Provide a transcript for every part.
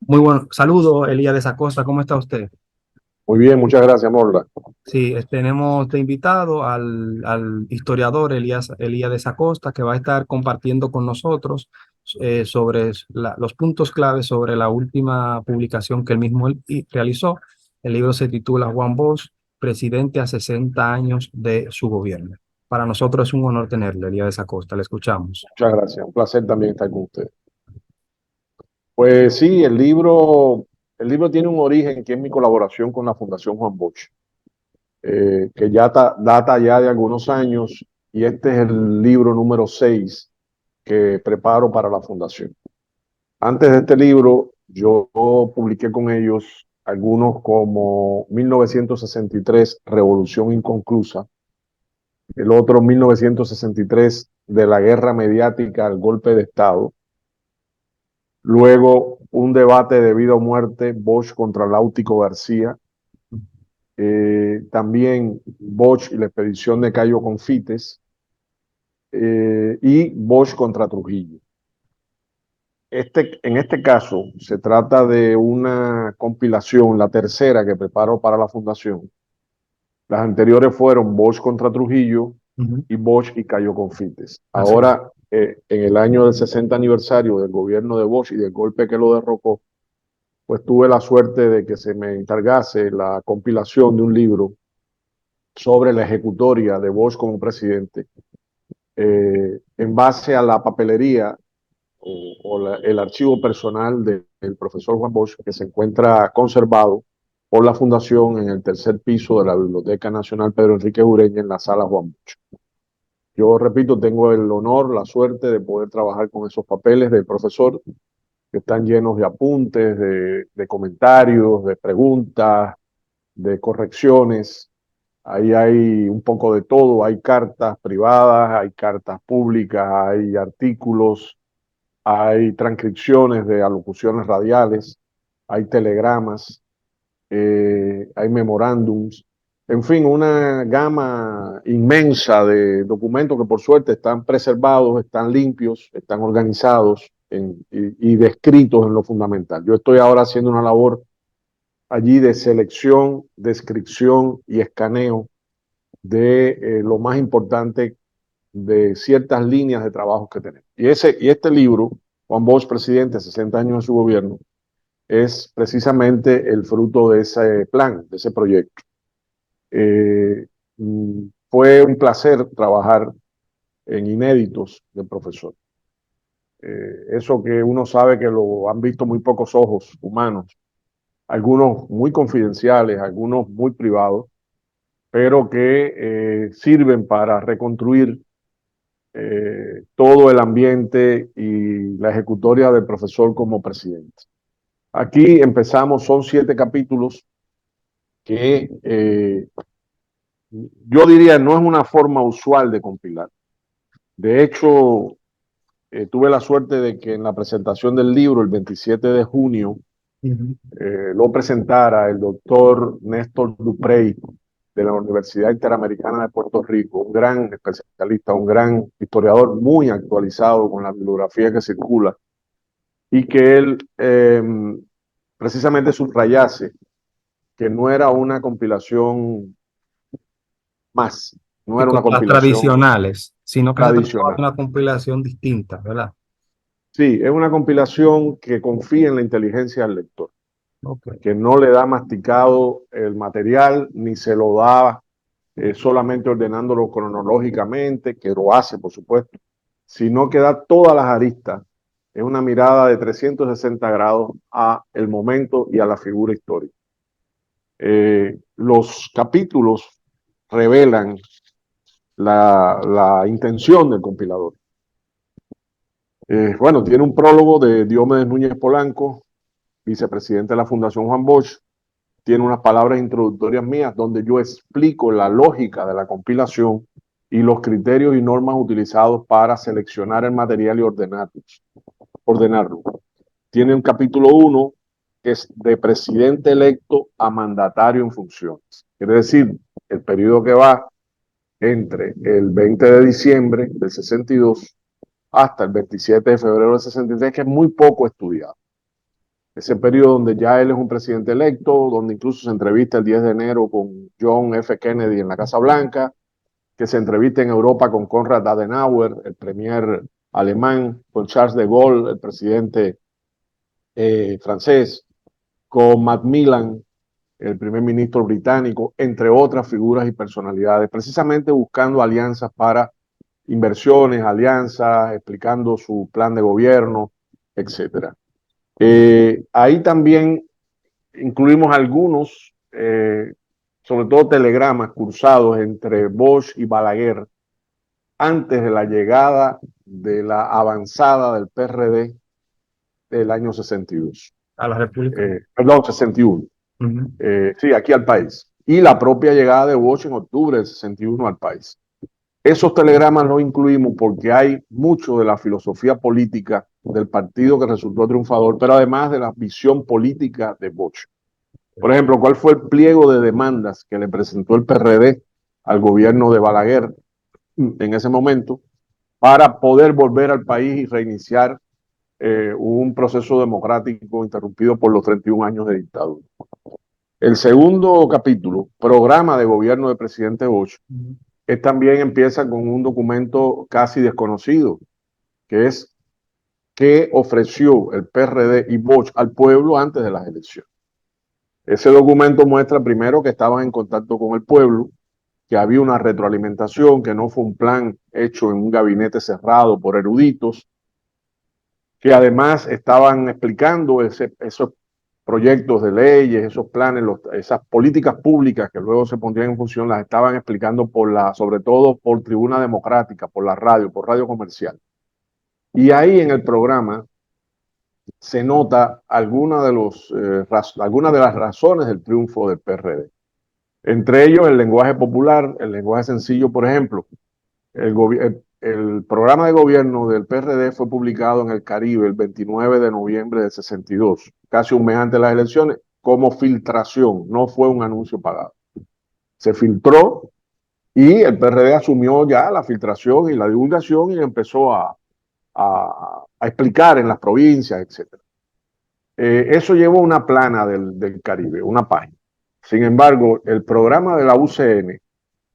Muy buen saludo, Elías de Acosta, ¿cómo está usted? Muy bien, muchas gracias, Morla. Sí, tenemos de invitado al historiador Elías de Acosta, que va a estar compartiendo con nosotros sobre los puntos claves sobre la última publicación que él mismo realizó. El libro se titula Juan Bosch, presidente a 60 años de su gobierno. Para nosotros es un honor tenerle, Elías de Acosta, le escuchamos. Muchas gracias. Un placer también estar con usted. Pues sí, el libro tiene un origen que es mi colaboración con la Fundación Juan Bosch, que ya data ya de algunos años, y este es el libro número 6 que preparo para la fundación. Antes de este libro, yo publiqué con ellos algunos como 1963, Revolución Inconclusa, el otro 1963, de la guerra mediática al golpe de Estado. Luego, un debate de vida o muerte, Bosch contra Láutico García. También Bosch y la expedición de Cayo Confites. Y Bosch contra Trujillo. En este caso, se trata de una compilación, la tercera que preparo para la fundación. Las anteriores fueron Bosch contra Trujillo Ujú. y Bosch y Cayo Confites. Así es. Ahora, en el año del 60 aniversario del gobierno de Bosch y del golpe que lo derrocó, pues tuve la suerte de que se me encargase la compilación de un libro sobre la ejecutoria de Bosch como presidente, en base a la papelería el archivo personal del profesor Juan Bosch, que se encuentra conservado por la Fundación en el tercer piso de la Biblioteca Nacional Pedro Enrique Ureña, en la sala Juan Bosch. Yo repito, tengo el honor, la suerte de poder trabajar con esos papeles del profesor, que están llenos de apuntes, de comentarios, de preguntas, de correcciones. Ahí hay un poco de todo, hay cartas privadas, hay cartas públicas, hay artículos, hay transcripciones de alocuciones radiales, hay telegramas, hay memorándums, en fin, una gama inmensa de documentos que por suerte están preservados, están limpios, están organizados y descritos en lo fundamental. Yo estoy ahora haciendo una labor allí de selección, descripción y escaneo de lo más importante de ciertas líneas de trabajo que tenemos. Y este libro, Juan Bosch, presidente, 60 años de su gobierno, es precisamente el fruto de ese plan, de ese proyecto. Eh, Fue un placer trabajar en inéditos del profesor. Eso que uno sabe que lo han visto muy pocos ojos humanos, algunos muy confidenciales, algunos muy privados, pero que sirven para reconstruir todo el ambiente y la ejecutoria del profesor como presidente. Aquí empezamos, son 7 capítulos que yo diría no es una forma usual de compilar. De hecho, tuve la suerte de que en la presentación del libro, el 27 de junio, Ujú. lo presentara el doctor Néstor Duprey, de la Universidad Interamericana de Puerto Rico, un gran especialista, un gran historiador muy actualizado con la bibliografía que circula, y que él precisamente subrayase que no era una compilación más, no Y era una como las compilación tradicionales, sino que se trataba de tradicional. una compilación distinta, ¿verdad? Sí, es una compilación que confía en la inteligencia del lector, Ok. que no le da masticado el material, ni se lo da solamente ordenándolo cronológicamente, que lo hace, por supuesto, sino que da todas las aristas. Es una mirada de 360 grados a el momento y a la figura histórica. Los capítulos revelan la intención del compilador. Bueno, tiene un prólogo de Diomedes Núñez Polanco, vicepresidente de la Fundación Juan Bosch. Tiene unas palabras introductorias mías donde yo explico la lógica de la compilación y los criterios y normas utilizados para seleccionar el material y ordenarlo. Tiene un capítulo 1 que es de presidente electo a mandatario en funciones. Quiere decir, el periodo que va entre el 20 de diciembre del 62 hasta el 27 de febrero del 63, que es muy poco estudiado. ese periodo donde ya él es un presidente electo, donde incluso se entrevista el 10 de enero con John F. Kennedy en la Casa Blanca, que se entrevista en Europa con Konrad Adenauer, el premier alemán, con Charles de Gaulle, el presidente francés, con Macmillan, el primer ministro británico, entre otras figuras y personalidades, precisamente buscando alianzas para inversiones, alianzas, explicando su plan de gobierno, etcétera. Ahí también incluimos algunos, sobre todo telegramas cruzados entre Bosch y Balaguer antes de la llegada de la avanzada del PRD del año 62. A la República. Perdón, 61. Sí, aquí al país. Y la propia llegada de Bosch en octubre del 61 al país. Esos telegramas los incluimos porque hay mucho de la filosofía política del partido que resultó triunfador, pero además de la visión política de Bosch. Por ejemplo, ¿cuál fue el pliego de demandas que le presentó el PRD al gobierno de Balaguer en ese momento para poder volver al país y reiniciar un proceso democrático interrumpido por los 31 años de dictadura? El segundo capítulo, programa de gobierno del presidente Bosch, también empieza con un documento casi desconocido, que es qué ofreció el PRD y Bosch al pueblo antes de las elecciones. Ese documento muestra primero que estaban en contacto con el pueblo, que había una retroalimentación, que no fue un plan hecho en un gabinete cerrado por eruditos, que además estaban explicando esos proyectos de leyes, esos planes, esas políticas públicas que luego se pondrían en función, las estaban explicando sobre todo por Tribuna Democrática, por la radio, por radio comercial. Y ahí en el programa se nota algunas de las razones del triunfo del PRD. Entre ellos el lenguaje popular, el lenguaje sencillo. Por ejemplo, el programa de gobierno del PRD fue publicado en el Caribe el 29 de noviembre del 62, casi un mes antes de las elecciones, como filtración, no fue un anuncio pagado. Se filtró y el PRD asumió ya la filtración y la divulgación y empezó a explicar en las provincias, etc. Eso llevó una plana del Caribe, una página. Sin embargo, el programa de la UCN,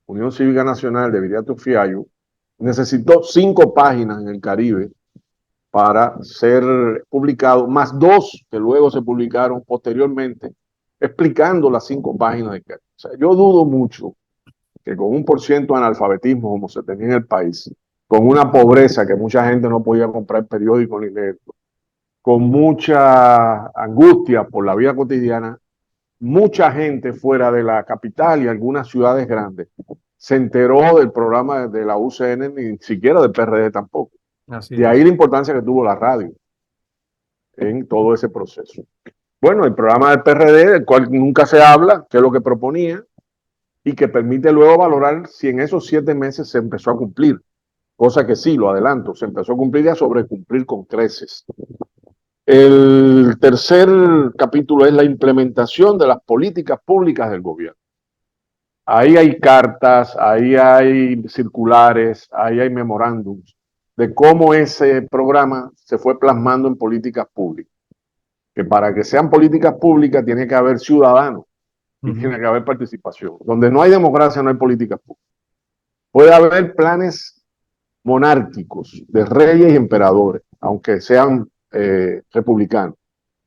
Unión Cívica Nacional de Viriato Fiallo, necesitó 5 páginas en el Caribe para ser publicado, más 2 que luego se publicaron posteriormente, explicando las 5 páginas del Caribe. O sea, yo dudo mucho que con 1% de analfabetismo como se tenía en el país, con una pobreza que mucha gente no podía comprar periódico ni leer, con mucha angustia por la vida cotidiana, mucha gente fuera de la capital y algunas ciudades grandes se enteró del programa de la UCN, ni siquiera del PRD tampoco. Así De es. ahí la importancia que tuvo la radio en todo ese proceso. Bueno, el programa del PRD, del cual nunca se habla, que es lo que proponía, y que permite luego valorar si en esos 7 meses se empezó a cumplir, cosa que sí, lo adelanto, se empezó a cumplir y a sobrecumplir con creces. El tercer capítulo es la implementación de las políticas públicas del gobierno. Ahí hay cartas, ahí hay circulares, ahí hay memorándums de cómo ese programa se fue plasmando en políticas públicas. Que para que sean políticas públicas tiene que haber ciudadanos y tiene que haber participación. Donde no hay democracia no hay políticas públicas. Puede haber planes monárquicos de reyes y emperadores, aunque sean republicanos.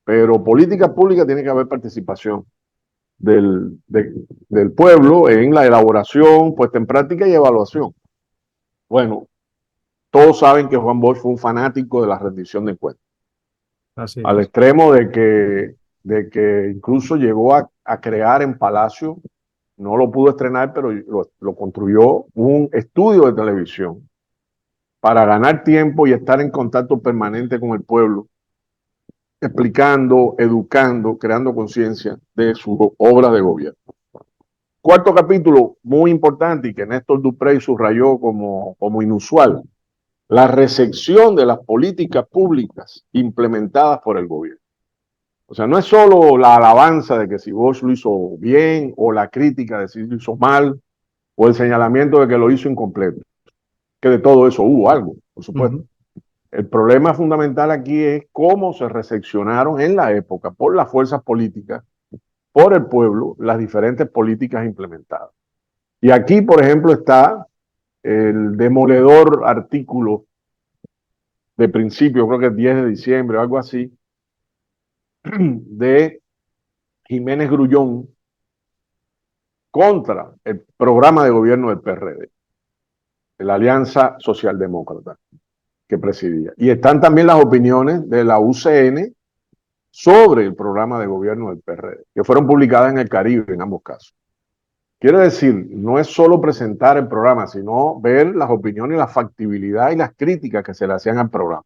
Pero política pública tiene que haber participación del pueblo en la elaboración, puesta en práctica y evaluación. Bueno, todos saben que Juan Bosch fue un fanático de la rendición de cuentas. Así Al es. extremo de que incluso llegó a crear en Palacio, no lo pudo estrenar, pero lo construyó, un estudio de televisión para ganar tiempo y estar en contacto permanente con el pueblo, explicando, educando, creando conciencia de su obra de gobierno. Cuarto capítulo, muy importante y que Néstor Duprey subrayó como inusual, la recepción de las políticas públicas implementadas por el gobierno. O sea, no es solo la alabanza de que si Bosch lo hizo bien o la crítica de si lo hizo mal o el señalamiento de que lo hizo incompleto, que de todo eso hubo algo, por supuesto. El problema fundamental aquí es cómo se recepcionaron en la época por las fuerzas políticas, por el pueblo, las diferentes políticas implementadas. Y aquí, por ejemplo, está el demoledor artículo de principio, creo que es 10 de diciembre o algo así, de Jiménez Grullón contra el programa de gobierno del PRD, de la Alianza Socialdemócrata que presidía. Y están también las opiniones de la UCN sobre el programa de gobierno del PRD, que fueron publicadas en el Caribe en ambos casos. Quiere decir, no es solo presentar el programa, sino ver las opiniones, la factibilidad y las críticas que se le hacían al programa.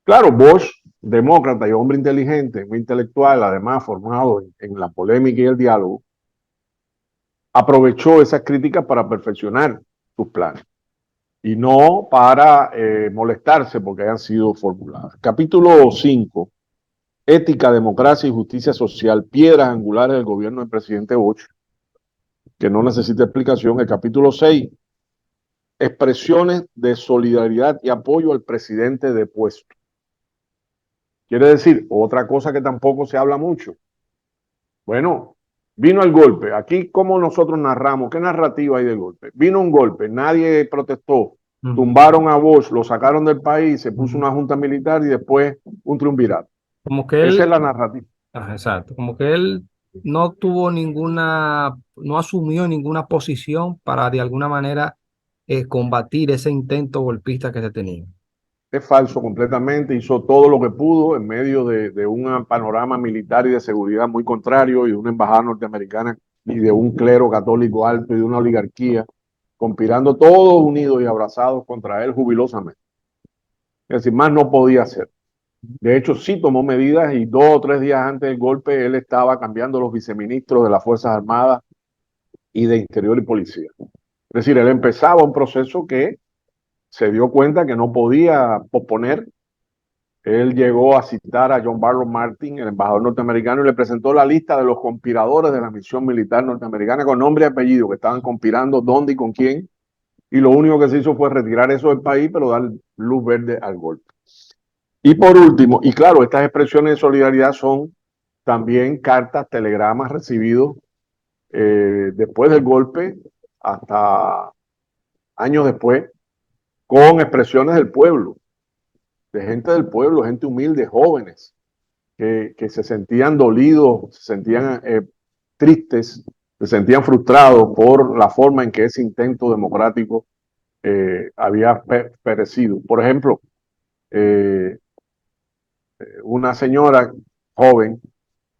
Claro, Bosch, demócrata y hombre inteligente, muy intelectual, además formado en la polémica y el diálogo, aprovechó esas críticas para perfeccionar sus planes y no para molestarse porque hayan sido formuladas. Capítulo 5, Ética, Democracia y Justicia Social, piedras angulares del gobierno del presidente Bosch, que no necesita explicación. El capítulo 6, expresiones de solidaridad y apoyo al presidente depuesto. Quiere decir, otra cosa que tampoco se habla mucho. Bueno, vino el golpe. Aquí, ¿cómo nosotros narramos? ¿Qué narrativa hay del golpe? Vino un golpe, nadie protestó. Tumbaron a Bosch, lo sacaron del país, se puso una junta militar y después un triunvirato. Como que Esa es él, la narrativa. ajá, exacto, como que él no tuvo ninguna, no asumió ninguna posición para de alguna manera combatir ese intento golpista que se tenía. Es falso completamente, hizo todo lo que pudo en medio de un panorama militar y de seguridad muy contrario y de una embajada norteamericana y de un clero católico alto y de una oligarquía, conspirando todos unidos y abrazados contra él jubilosamente. Es decir, más no podía hacer. De hecho, sí tomó medidas y 2 o 3 días antes del golpe él estaba cambiando los viceministros de las Fuerzas Armadas y de Interior y Policía. Es decir, él empezaba un proceso que se dio cuenta que no podía posponer. Él llegó a citar a John Barlow Martin, el embajador norteamericano, y le presentó la lista de los conspiradores de la misión militar norteamericana con nombre y apellido, que estaban conspirando dónde y con quién. Y lo único que se hizo fue retirar eso del país, pero dar luz verde al golpe. Y por último, y claro, estas expresiones de solidaridad son también cartas, telegramas recibidos después del golpe, hasta años después, con expresiones del pueblo, de gente del pueblo, gente humilde, jóvenes, que se sentían dolidos, se sentían tristes, se sentían frustrados por la forma en que ese intento democrático había perecido. Por ejemplo, una señora joven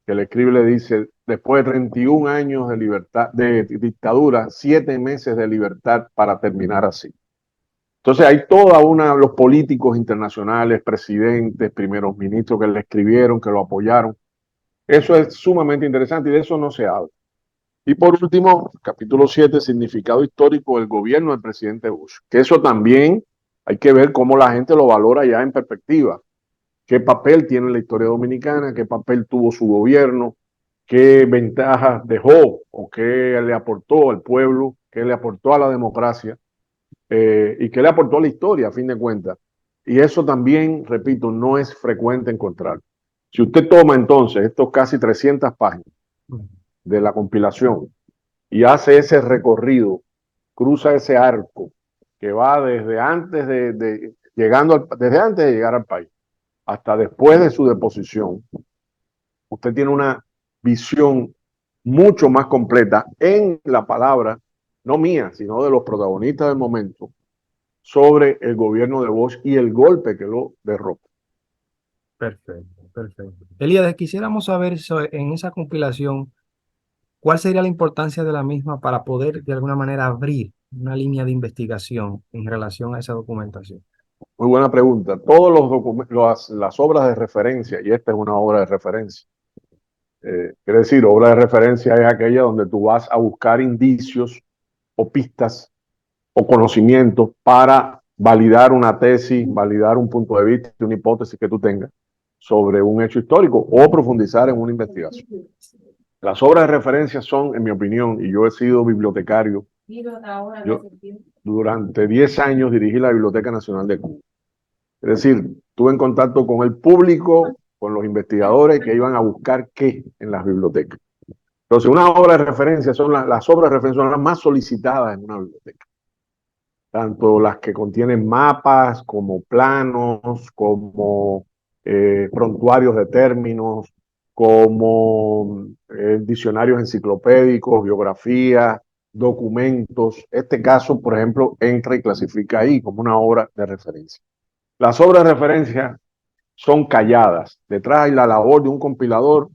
que le escribe le dice, después de 31 años de libertad, de dictadura, 7 meses de libertad para terminar así. Entonces hay los políticos internacionales, presidentes, primeros ministros que le escribieron, que lo apoyaron. Eso es sumamente interesante y de eso no se habla. Y por último, capítulo 7, significado histórico del gobierno del presidente Bush, que eso también hay que ver cómo la gente lo valora ya en perspectiva. ¿Qué papel tiene la historia dominicana? ¿Qué papel tuvo su gobierno? ¿Qué ventajas dejó o qué le aportó al pueblo? ¿Qué le aportó a la democracia? ¿Y qué le aportó a la historia, a fin de cuentas? Y eso también, repito, no es frecuente encontrar. Si usted toma entonces estos casi 300 páginas de la compilación y hace ese recorrido, cruza ese arco que va desde antes desde antes de llegar al país hasta después de su deposición, usted tiene una visión mucho más completa en la palabra, no mía, sino de los protagonistas del momento, sobre el gobierno de Bosch y el golpe que lo derrotó. Perfecto, perfecto. Elías, quisiéramos saber en esa compilación, ¿cuál sería la importancia de la misma para poder de alguna manera abrir una línea de investigación en relación a esa documentación? Muy buena pregunta. Todos las obras de referencia, y esta es una obra de referencia, quiere decir, obra de referencia es aquella donde tú vas a buscar indicios o pistas o conocimientos para validar una tesis, validar un punto de vista, una hipótesis que tú tengas sobre un hecho histórico o profundizar en una investigación. Las obras de referencia son, en mi opinión, y yo he sido bibliotecario, yo durante 10 años dirigí la Biblioteca Nacional de Cuba. Es decir, estuve en contacto con el público, con los investigadores que iban a buscar qué en las bibliotecas. Entonces, una obra de referencia las obras de referencia son las más solicitadas en una biblioteca. Tanto las que contienen mapas, como planos, como prontuarios de términos, como diccionarios enciclopédicos, biografías, documentos. Este caso, por ejemplo, entra y clasifica ahí como una obra de referencia. Las obras de referencia son calladas. Detrás hay la labor de un compilador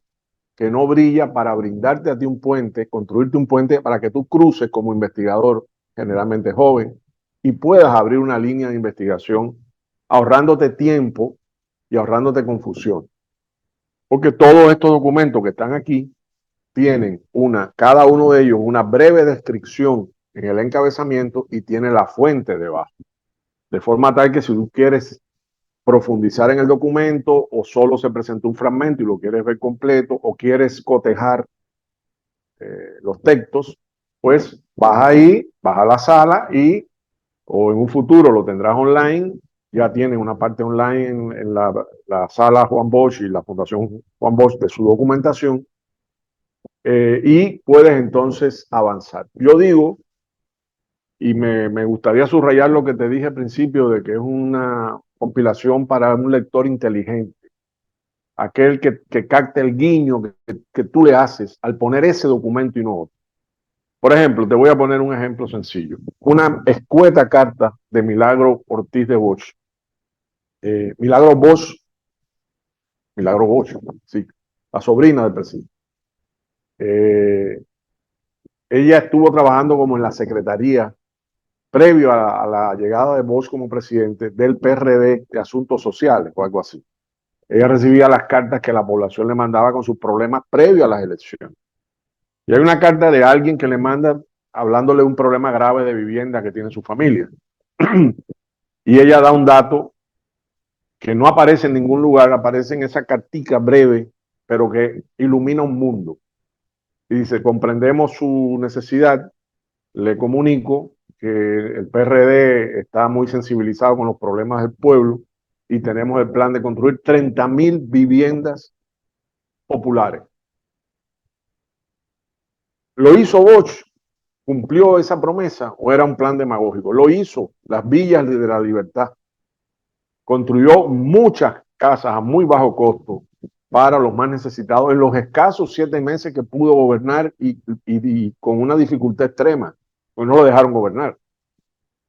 que no brilla para brindarte a ti un puente, construirte un puente para que tú cruces como investigador, generalmente joven, y puedas abrir una línea de investigación ahorrándote tiempo y ahorrándote confusión. Porque todos estos documentos que están aquí tienen cada uno de ellos una breve descripción en el encabezamiento y tiene la fuente debajo. De forma tal que si tú quieres profundizar en el documento o solo se presenta un fragmento y lo quieres ver completo o quieres cotejar los textos, pues vas ahí, vas a la sala y o en un futuro lo tendrás online, ya tienen una parte online en la sala Juan Bosch y la Fundación Juan Bosch de su documentación y puedes entonces avanzar. Yo digo, y me gustaría subrayar lo que te dije al principio de que es una compilación para un lector inteligente, aquel que capte el guiño que tú le haces al poner ese documento y no otro. Por ejemplo, te voy a poner un ejemplo sencillo. Una escueta carta de Milagro Ortiz de Bosch. Milagro Bosch, Milagro Bosch, sí, la sobrina del presidente. Ella estuvo trabajando como en la secretaría previo a la llegada de Bosch como presidente del PRD de Asuntos Sociales o algo así. Ella recibía las cartas que la población le mandaba con sus problemas previo a las elecciones. Y hay una carta de alguien que le manda hablándole de un problema grave de vivienda que tiene su familia. Y ella da un dato que no aparece en ningún lugar, aparece en esa cartica breve, pero que ilumina un mundo. Y dice, comprendemos su necesidad, le comunico que el PRD está muy sensibilizado con los problemas del pueblo y tenemos el plan de construir 30.000 viviendas populares. ¿Lo hizo Bosch? ¿Cumplió esa promesa o era un plan demagógico? Lo hizo, las villas de la libertad. Construyó muchas casas a muy bajo costo para los más necesitados en los escasos 7 meses que pudo gobernar y con una dificultad extrema, pues no lo dejaron gobernar.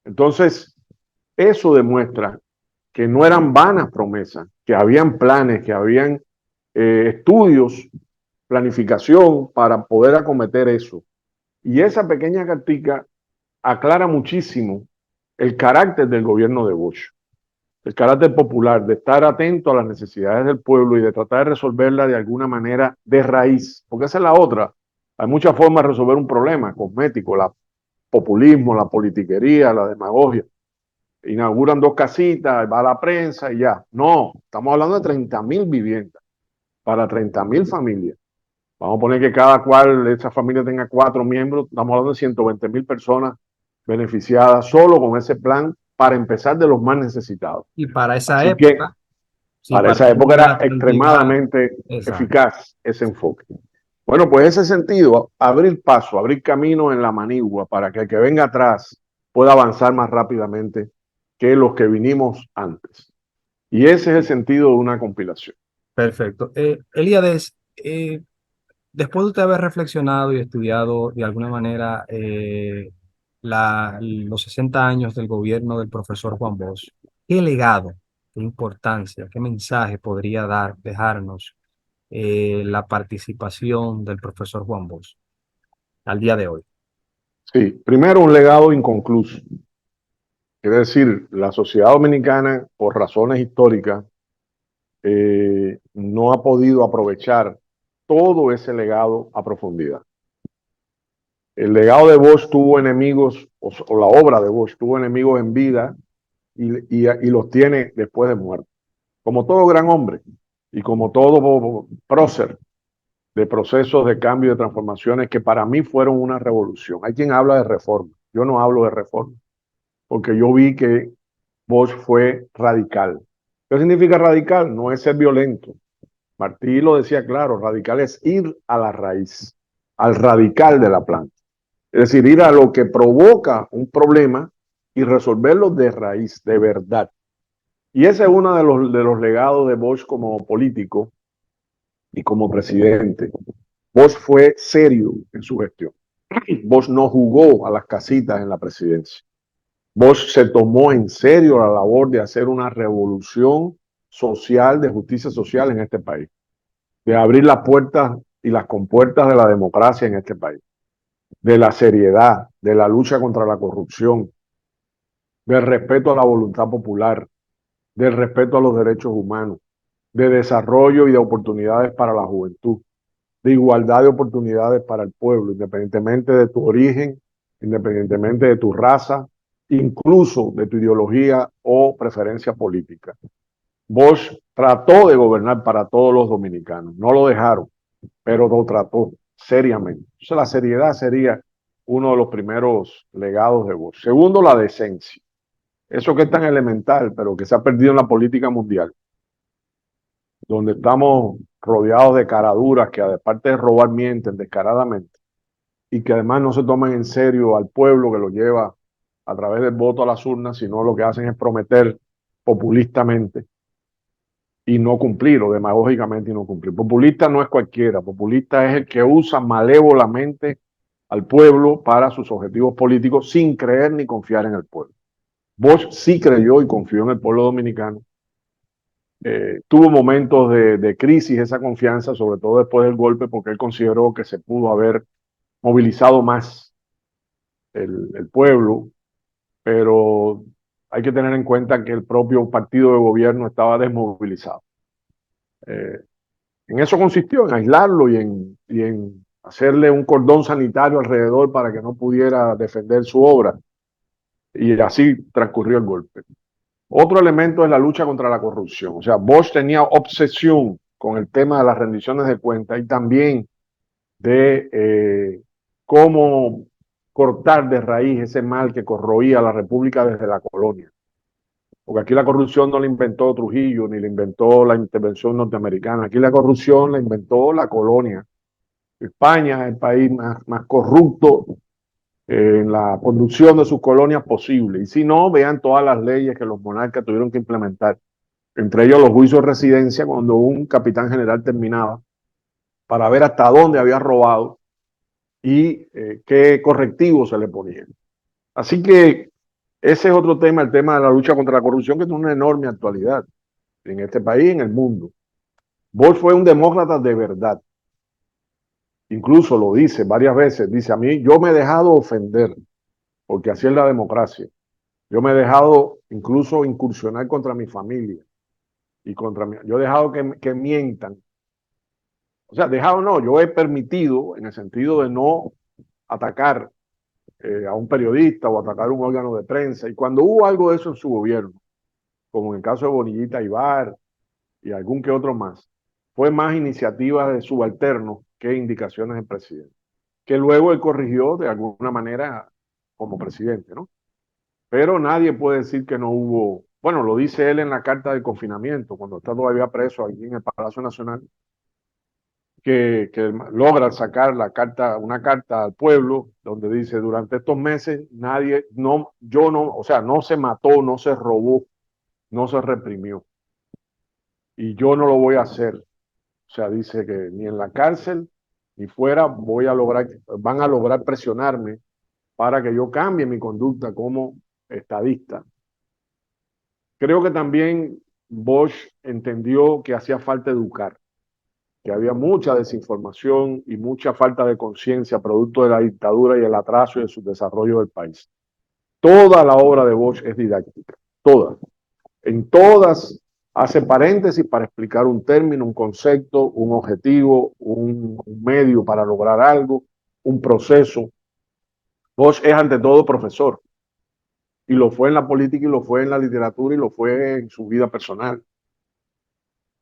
Entonces, eso demuestra que no eran vanas promesas, que habían planes, que habían estudios, planificación para poder acometer eso. Y esa pequeña cartica aclara muchísimo el carácter del gobierno de Bush, el carácter popular, de estar atento a las necesidades del pueblo y de tratar de resolverla de alguna manera de raíz, porque esa es la otra. Hay muchas formas de resolver un problema cosmético, el populismo, la politiquería, la demagogia. Inauguran 2 casitas, va a la prensa y ya. No, estamos hablando de 30.000 viviendas para 30.000 familias. Vamos a poner que cada cual de esa familia tenga 4 miembros, estamos hablando de 120.000 personas beneficiadas solo con ese plan para empezar de los más necesitados. Y para esa Así que época, sí, para para esa época era una cantidad, extremadamente exacto. eficaz ese enfoque. Bueno, pues ese sentido, abrir paso, abrir camino en la manigua para que el que venga atrás pueda avanzar más rápidamente que los que vinimos antes. Y ese es el sentido de una compilación. Perfecto. Elíades, después de usted haber reflexionado y estudiado de alguna manera los 60 años del gobierno del profesor Juan Bosch, ¿qué legado, qué importancia, qué mensaje podría dejarnos la participación del profesor Juan Bosch al día de hoy? Sí, primero un legado inconcluso. Quiere decir, la sociedad dominicana, por razones históricas, no ha podido aprovechar todo ese legado a profundidad. El legado de Bosch tuvo enemigos, o la obra de Bosch tuvo enemigos en vida y los tiene después de muerto. Como todo gran hombre y como todo prócer de procesos de cambio y de transformaciones que para mí fueron una revolución. Hay quien habla de reforma, yo no hablo de reforma, porque yo vi que Bosch fue radical. ¿Qué significa radical? No es ser violento. Martí lo decía claro, radical es ir a la raíz, al radical de la planta. Es decir, ir a lo que provoca un problema y resolverlo de raíz, de verdad. Y ese es uno de los legados de Bosch como político y como presidente. Bosch fue serio en su gestión. Bosch no jugó a las casitas en la presidencia. Bosch se tomó en serio la labor de hacer una revolución social, de justicia social en este país, de abrir las puertas y las compuertas de la democracia en este país, de la seriedad, de la lucha contra la corrupción, del respeto a la voluntad popular, del respeto a los derechos humanos, de desarrollo y de oportunidades para la juventud, de igualdad de oportunidades para el pueblo, independientemente de tu origen, independientemente de tu raza, incluso de tu ideología o preferencia política. Bosch trató de gobernar para todos los dominicanos, no lo dejaron, pero lo trató seriamente. Entonces la seriedad sería uno de los primeros legados de Bosch. Segundo, la decencia. Eso que es tan elemental, pero que se ha perdido en la política mundial, donde estamos rodeados de caraduras que aparte de robar mienten descaradamente y que además no se toman en serio al pueblo que lo lleva a través del voto a las urnas, sino lo que hacen es prometer populistamente y no cumplir, o demagógicamente y no cumplir. Populista no es cualquiera, populista es el que usa malévolamente al pueblo para sus objetivos políticos sin creer ni confiar en el pueblo. Bosch sí creyó y confió en el pueblo dominicano. Tuvo momentos de crisis esa confianza, sobre todo después del golpe, porque él consideró que se pudo haber movilizado más el pueblo, pero hay que tener en cuenta que el propio partido de gobierno estaba desmovilizado. Eh, en eso consistió, en aislarlo y en hacerle un cordón sanitario alrededor para que no pudiera defender su obra. Y así transcurrió el golpe. Otro elemento es la lucha contra la corrupción. O sea, Bosch tenía obsesión con el tema de las rendiciones de cuentas y también de cómo cortar de raíz ese mal que corroía a la República desde la colonia. Porque aquí la corrupción no la inventó Trujillo, ni la inventó la intervención norteamericana. Aquí la corrupción la inventó la colonia. España es el país más corrupto en la conducción de sus colonias posible. Y si no, vean todas las leyes que los monarcas tuvieron que implementar, entre ellos los juicios de residencia cuando un capitán general terminaba, para ver hasta dónde había robado y qué correctivos se le ponían. Así que ese es otro tema, el tema de la lucha contra la corrupción, que tiene una enorme actualidad en este país y en el mundo. Bosch fue un demócrata de verdad. Incluso lo dice varias veces, dice a mí, yo me he dejado ofender, porque así es la democracia. Yo me he dejado incluso incursionar contra mi familia y contra mi... Yo he dejado que mientan. O sea, dejado no, yo he permitido en el sentido de no atacar a un periodista o atacar un órgano de prensa. Y cuando hubo algo de eso en su gobierno, como en el caso de Bonillita Ibar y algún que otro más, fue más iniciativas de subalternos que indicaciones del presidente, que luego él corrigió de alguna manera como presidente, ¿no? Pero nadie puede decir que no hubo, bueno, lo dice él en la carta de confinamiento, cuando está todavía preso aquí en el Palacio Nacional, que logra sacar la carta, una carta al pueblo donde dice, durante estos meses nadie, no, yo no, o sea, no se mató, no se robó, no se reprimió. Y yo no lo voy a hacer. O sea, dice que ni en la cárcel ni fuera voy a lograr, van a lograr presionarme para que yo cambie mi conducta como estadista. Creo que también Bosch entendió que hacía falta educar, que había mucha desinformación y mucha falta de conciencia producto de la dictadura y el atraso y el subdesarrollo del país. Toda la obra de Bosch es didáctica, toda. En todas hace paréntesis para explicar un término, un concepto, un objetivo, un medio para lograr algo, un proceso. Bosch es ante todo profesor y lo fue en la política y lo fue en la literatura y lo fue en su vida personal.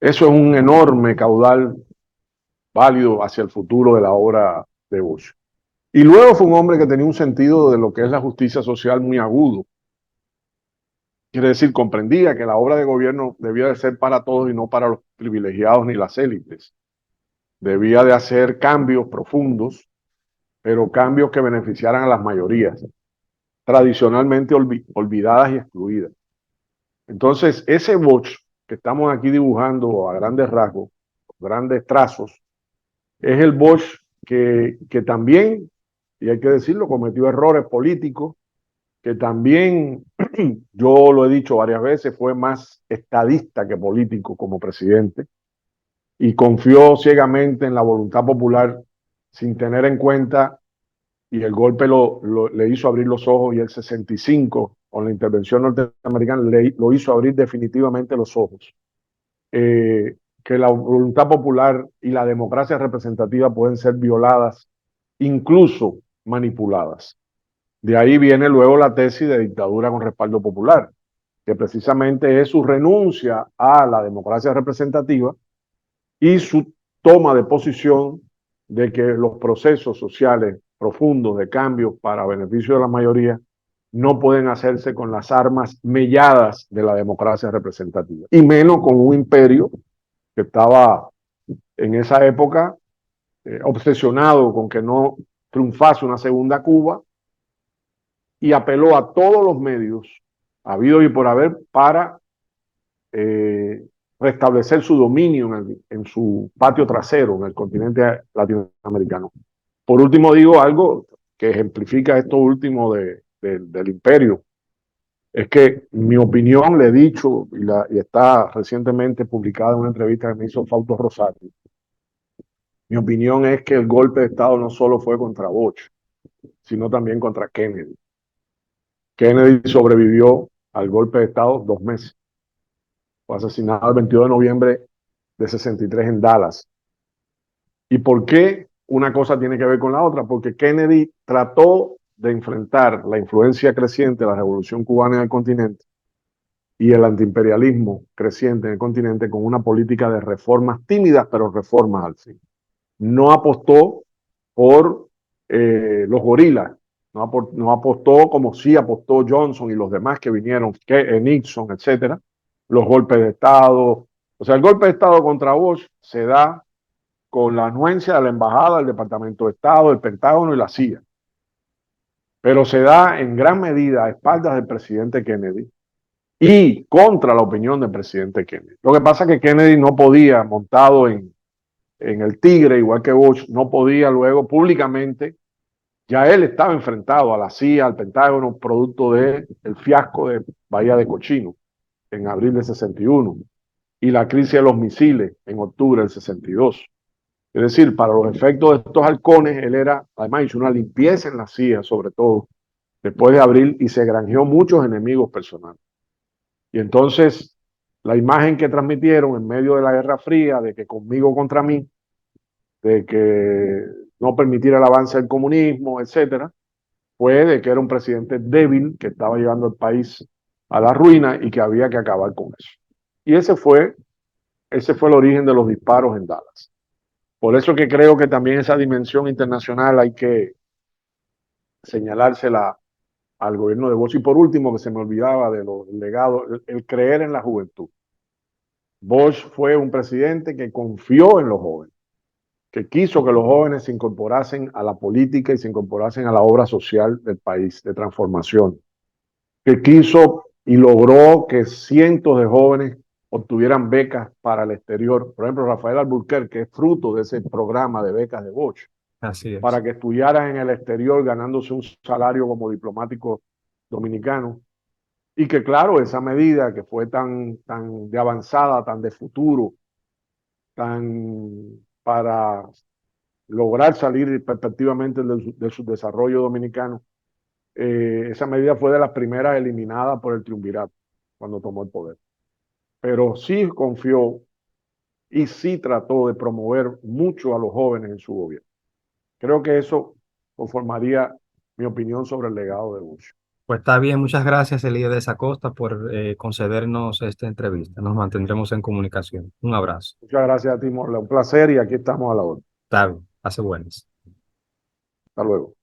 Eso es un enorme caudal válido hacia el futuro de la obra de Bosch. Y luego fue un hombre que tenía un sentido de lo que es la justicia social muy agudo. Quiere decir, comprendía que la obra de gobierno debía de ser para todos y no para los privilegiados ni las élites. Debía de hacer cambios profundos, pero cambios que beneficiaran a las mayorías, tradicionalmente olvidadas y excluidas. Entonces, ese Bosch que estamos aquí dibujando a grandes rasgos, grandes trazos, es el Bosch que también, y hay que decirlo, cometió errores políticos, que también, yo lo he dicho varias veces, fue más estadista que político como presidente y confió ciegamente en la voluntad popular sin tener en cuenta, y el golpe le hizo abrir los ojos, y el 65, con la intervención norteamericana, lo hizo abrir definitivamente los ojos. Que la voluntad popular y la democracia representativa pueden ser violadas, incluso manipuladas. De ahí viene luego la tesis de dictadura con respaldo popular, que precisamente es su renuncia a la democracia representativa y su toma de posición de que los procesos sociales profundos de cambio para beneficio de la mayoría no pueden hacerse con las armas melladas de la democracia representativa, y menos con un imperio que estaba en esa época obsesionado con que no triunfase una segunda Cuba, y apeló a todos los medios habidos y por haber para eh, restablecer su dominio en su patio trasero en el continente latinoamericano. Por último, digo algo que ejemplifica esto último del imperio. Es que mi opinión, le he dicho, y está recientemente publicada en una entrevista que me hizo Fausto Rosario, mi opinión es que el golpe de Estado no solo fue contra Bosch, sino también contra Kennedy. Kennedy sobrevivió al golpe de Estado 2 meses. Fue asesinado el 22 de noviembre de 63 en Dallas. ¿Y por qué una cosa tiene que ver con la otra? Porque Kennedy trató de enfrentar la influencia creciente de la Revolución Cubana en el continente y el antiimperialismo creciente en el continente con una política de reformas tímidas, pero reformas al fin. No apostó por los gorilas, no apostó como sí apostó Johnson y los demás que vinieron, Nixon, etcétera, los golpes de Estado. O sea, el golpe de Estado contra Bush se da con la anuencia de la Embajada, del Departamento de Estado, el Pentágono y la CIA. Pero se da en gran medida a espaldas del presidente Kennedy y contra la opinión del presidente Kennedy. Lo que pasa es que Kennedy no podía, montado en el tigre, igual que Bush, no podía luego públicamente, ya él estaba enfrentado a la CIA, al Pentágono, producto del fiasco de Bahía de Cochino en abril del 61 y la crisis de los misiles en octubre del 62. Es decir, para los efectos de estos halcones, él era, además hizo una limpieza en la CIA, sobre todo, después de abril, y se granjeó muchos enemigos personales. Y entonces, la imagen que transmitieron en medio de la Guerra Fría, de que conmigo contra mí, de que no permitiera el avance del comunismo, etcétera, fue de que era un presidente débil que estaba llevando el país a la ruina y que había que acabar con eso. Y ese fue el origen de los disparos en Dallas. Por eso que creo que también esa dimensión internacional hay que señalársela al gobierno de Bosch. Y por último, que se me olvidaba de los legados, el creer en la juventud. Bosch fue un presidente que confió en los jóvenes, que quiso que los jóvenes se incorporasen a la política y se incorporasen a la obra social del país, de transformación, que quiso y logró que cientos de jóvenes obtuvieran becas para el exterior. Por ejemplo, Rafael Alburquerque, que es fruto de ese programa de becas de Bosch, Así es. para que estudiaran en el exterior ganándose un salario como diplomático dominicano. Y que claro, esa medida que fue tan de avanzada, tan de futuro, tan para lograr salir perspectivamente de su desarrollo dominicano, esa medida fue de las primeras eliminadas por el triunvirato cuando tomó el poder. Pero sí confió y sí trató de promover mucho a los jóvenes en su gobierno. Creo que eso conformaría mi opinión sobre el legado de Bush. Pues está bien, muchas gracias, Elías de Acosta, por concedernos esta entrevista. Nos mantendremos en comunicación. Un abrazo. Muchas gracias a ti, Morla. Un placer, y aquí estamos a la hora. Está bien, hace buenas. Hasta luego.